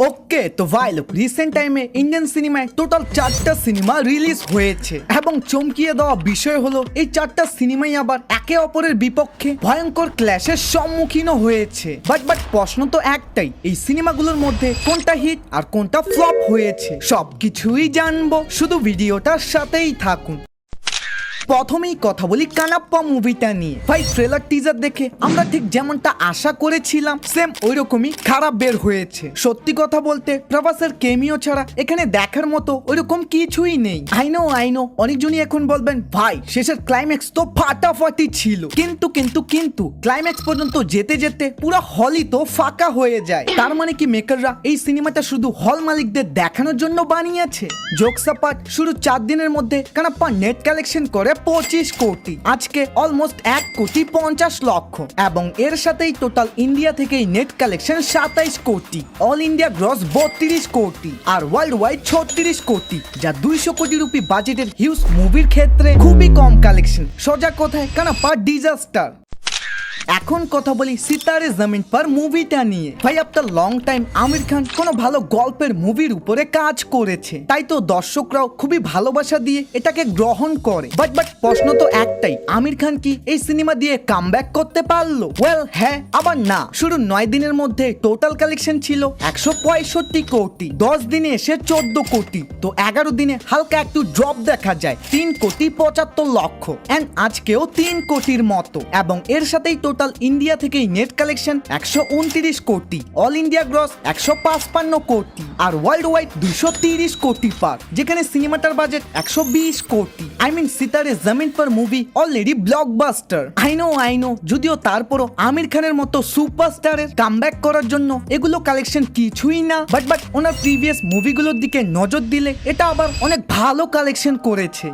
ওকে তো ভাই লোক রিসেন্ট টাইমে ইন্ডিয়ান সিনেমায় টোটাল 4টা সিনেমা রিলিজ হয়েছে এবং চমকিয়ে দেওয়া বিষয় হলো এই 4টা সিনেমাই আবার একে অপরের বিপক্ষে ভয়ঙ্কর ক্ল্যাশের সম্মুখীন হয়েছে বাট প্রশ্ন তো একটাই, এই সিনেমাগুলোর মধ্যে কোনটা হিট আর কোনটা ফ্লপ হয়েছে সবকিছুই জানবো, শুধু ভিডিওটার সাথেই থাকুন। প্রথমেই কথা বলি কানাপ্পা মুভিটা নিয়ে। ভাই ট্রেলার টিজার দেখে আমরা ঠিক যেমনটা আশা করেছিলাম সেম ওইরকমই খারাপ বের হয়েছে। সত্যি কথা বলতে প্রভাসের কেমিও ছাড়া এখানে দেখার মতো ওইরকম কিছুই নেই। আইনো অনেকজনই এখন বলবেন ভাই শেষের ক্লাইম্যাক্স তো ফাটাফাটি ছিল, কিন্তু ক্লাইম্যাক্স পর্যন্ত যেতে যেতে পুরো হলই তো ফাঁকা হয়ে যায়। তার মানে কি মেকাররা এই সিনেমাটা শুধু হল মালিকদের দেখানোর জন্য বানিয়েছে? জোকস অ্যাপার্ট, শুরু 4 দিনের মধ্যে কানাপ্পা নেট কালেকশন করে 25 কোটি, আজকে অলমোস্ট 1,50,00,000 এবং এর সাথেই টোটাল ইন্ডিয়া থেকেই নেট কালেকশন 27 কোটি, অল ইন্ডিয়া গ্রস 32 কোটি আর ওয়ার্ল্ড ওয়াইড 36 কোটি, যা 200 কোটি রুপি বাজেটের হিউজ মুভির ক্ষেত্রে খুবই কম কালেকশন। সোজা কথায় কানাপ্পা ডিজাস্টার। এখন কথা বলি সিতারে জমিন পর মুভিটা নিয়ে। ভাই after long time Aamir Khan কোনো ভালো গল্পের মুভির উপরে কাজ করেছে, তাই তো দর্শকরাও খুবই ভালোবাসা দিয়ে এটাকে গ্রহণ করে। বাট প্রশ্ন তো একটাই, আমির খান কি এই সিনেমা দিয়ে কামব্যাক করতে পারলো? ওয়েল হ্যাঁ আবার না। শুরু 9 দিনের মধ্যে টোটাল কালেকশন ছিল 165 কোটি, 10 দিনে এসে 14 কোটি, তো 11 দিনে হালকা একটু ড্রপ দেখা যায় 3,75,00,000 এন্ড আজকেও 3 কোটির মতো এবং এর সাথেই টোটাল ইন্ডিয়া থেকেই নেট কালেকশন 129 কোটি, অল ইন্ডিয়া গ্রস 155 কোটি আর ওয়ার্ল্ড ওয়াইড 230 কোটি পার, যেখানে সিনেমাটার বাজেট 120 কোটি। আই মিন সিতারে জমিন পর মুভি অলরেডি ব্লকবাস্টার। আইনো যদিও তারপরও আমির খানের মতো সুপারস্টারের কামব্যাক করার জন্য এগুলো কালেকশন কিছুই না, বাট ওনার প্রিভিয়াস মুভিগুলোর দিকে নজর দিলে এটা আবার অনেক ভালো কালেকশন করেছে।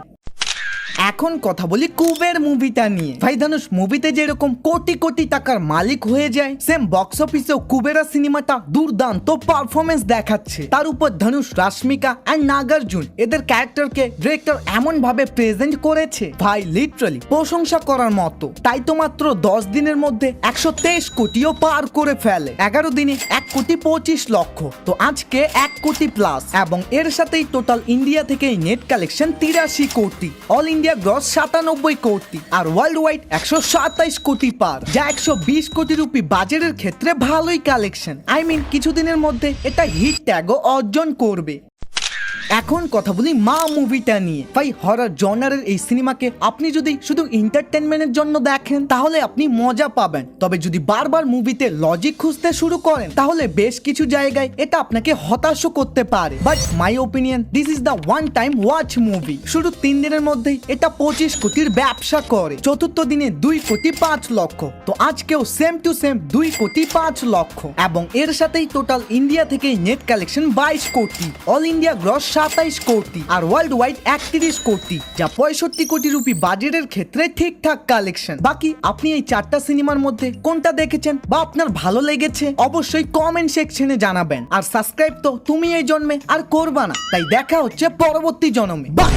এখন কথা বলি কুবের মুভিটা নিয়ে। ভাই ধনুষ মুভিতে যেরকম কোটি কোটি টাকার মালিক হয়ে যায়, সেম বক্স অফিসেও কুবেরা সিনেমাটা দুর্দান্ত পারফরমেন্স দেখাচ্ছে। তার উপর ধনুষ, রাশমিকা এন্ড নাগার্জুন এদের ক্যারেক্টারকে ডিরেক্টর এমন ভাবে প্রেজেন্ট করেছে, ভাই লিটারালি প্রশংসা করার মতো। তাই তো মাত্র 10 দিনের মধ্যে 123 কোটিও পার করে ফেলে, 11 দিনে 1,25,00,000, তো আজকে 1 কোটি প্লাস এবং এর সাথেই টোটাল ইন্ডিয়া থেকে নেট কালেকশন 83 কোটি, অল ইন্ডিয়া গ্রস 97 কোটি আর ওয়ার্ল্ড ওয়াইড 127 কোটি পার, যা 120 কোটি রুপি বাজেটের ক্ষেত্রে ভালোই কালেকশন। আই মিন কিছুদিনের মধ্যে এটা হিট ট্যাগও অর্জন করবে। এখন কথা বলি মা মুভিটা নিয়ে। ভাই হরর জনারের এই সিনেমাকে আপনি যদি শুধু এন্টারটেনমেন্টের জন্য দেখেন তাহলে আপনি মজা পাবেন, তবে যদি বারবার মুভিতে লজিক খুঁজতে শুরু করেন তাহলে বেশ কিছু জায়গায় এটা আপনাকে হতাশও করতে পারে। But my opinion this is the one time watch movie. শুধু 3 দিনের মধ্যে এটা 25 কোটির ব্যবসা করে, চতুর্থ দিনে 2,05,00,000, তো আজকেও সেম টু সেম 2,05,00,000 এবং এর সাথেই টোটাল ইন্ডিয়া থেকে নেট কালেকশন 22 কোটি, অল ইন্ডিয়া গ্রস 27 কোটি আর ওয়ার্ল্ড ওয়াইড 31 কোটি, যা 65 কোটি রুপি বাজেটের ক্ষেত্রে ঠিকঠাক কালেকশন। বাকি আপনি এই 4টা সিনেমার মধ্যে কোনটা দেখেছেন বা আপনার ভালো লেগেছে অবশ্যই কমেন্ট সেকশনে জানাবেন। আর সাবস্ক্রাইব তো তুমি এই জন্মে আর করবা না, তাই দেখা হচ্ছে পরবর্তী জন্মে। বাই।